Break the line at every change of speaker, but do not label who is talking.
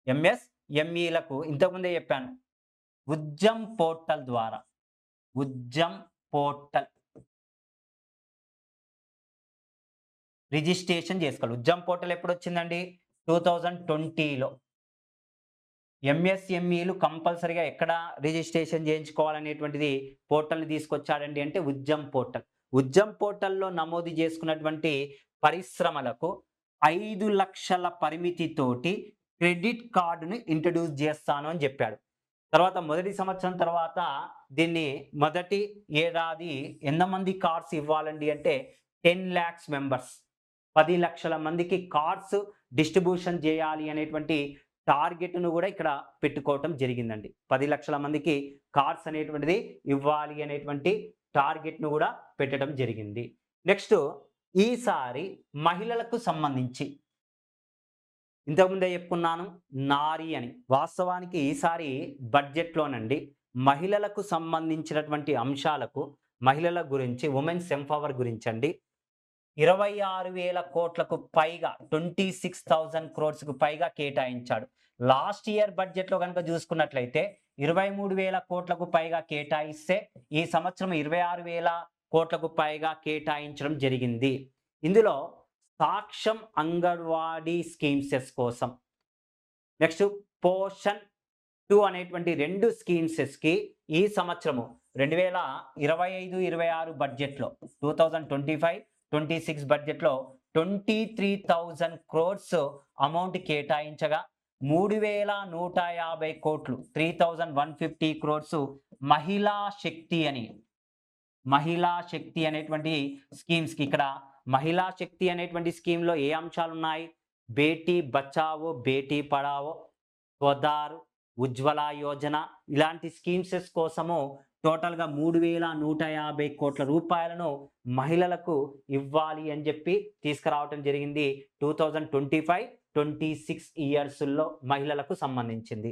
ఎంఎస్ఎంఈలకు ఇంతకుముందే చెప్పాను. ఉద్యమ్ పోర్టల్ ద్వారా. ఉద్యమ్ పోర్టల్ రిజిస్ట్రేషన్ చేసుకోవాలి. ఉద్యమ్ పోర్టల్ ఎప్పుడొచ్చిందండి? 2020లో. ఎంఎస్ఎంఈలు కంపల్సరీగా ఎక్కడ రిజిస్ట్రేషన్ చేయించుకోవాలనేటువంటిది పోర్టల్‌ని తీసుకొచ్చాడండి అంటే ఉద్యమ్ పోర్టల్. ఉద్యమ్ పోర్టల్‌లో నమోదు చేసుకున్నటువంటి పరిశ్రమలకు 5,00,000 పరిమితితోటి క్రెడిట్ కార్డ్‌ని ఇంట్రొడ్యూస్ చేస్తాను అని చెప్పాడు. తర్వాత మొదటి సంవత్సరం తర్వాత దీన్ని మొదటి ఏడాది ఎంతమంది కార్డ్స్ ఇవ్వాలండి అంటే 10,00,000 మెంబర్స్. 10,00,000 మందికి కార్డ్స్ డిస్ట్రిబ్యూషన్ చేయాలి అనేటువంటి టార్గెట్‌ను గూడా ఇక్కడ పెట్టుకోవటం జరిగిందండి. 10,00,000 మందికి కార్డ్స్ అనేటువంటిది ఇవ్వాలి అనేటువంటి టార్గెట్‌ను గూడా పెట్టడం జరిగింది. నెక్స్ట్ ఈసారి మహిళలకు సంబంధించి ఇంతకుముందే చెప్పుకున్నాను నారి అని. వాస్తవానికి ఈసారి బడ్జెట్‌లోనండి మహిళలకు సంబంధించినటువంటి అంశాలకు మహిళల గురించి వుమెన్స్ ఎంపవర్ గురించండి 26,000 కోట్లకు పైగా 26,000 క్రోర్స్‌కు పైగా కేటాయించాడు. లాస్ట్ ఇయర్ బడ్జెట్‌లో గనుక చూసుకున్నట్లయితే 23,000 కోట్లకు పైగా కేటాయిస్తే ఈ సంవత్సరం 26,000 కోట్లకు పైగా కేటాయించడం జరిగింది. ఇందులో సాక్షం అంగన్వాడీ స్కీమ్సెస్ కోసం నెక్స్ట్ పోషణ్ 2 అనేటువంటి 2 స్కీమ్సెస్‌కి ఈ సంవత్సరము 2025, 26 బడ్జెట్‌లో 2025, 26 బడ్జెట్‌లో 23,000 క్రోర్స్ అమౌంట్ కేటాయించగా 3,150 కోట్లు 3,150 క్రోర్స్ మహిళా శక్తి అని మహిళా శక్తి అనేటువంటి స్కీమ్స్‌కి ఇక్కడ మహిళా శక్తి అనేటువంటి స్కీమ్‌లో ఏ అంశాలున్నాయి? బేటీ బచావో, బేటీ పడావో, స్వధార్, ఉజ్వల యోజన ఇలాంటి స్కీమ్సెస్ కోసము టోటల్‌గా 3,150 కోట్ల రూపాయలను మహిళలకు ఇవ్వాలి అని చెప్పి తీసుకురావటం జరిగింది. 2025, 26 ఇయర్స్‌లో మహిళలకు సంబంధించింది.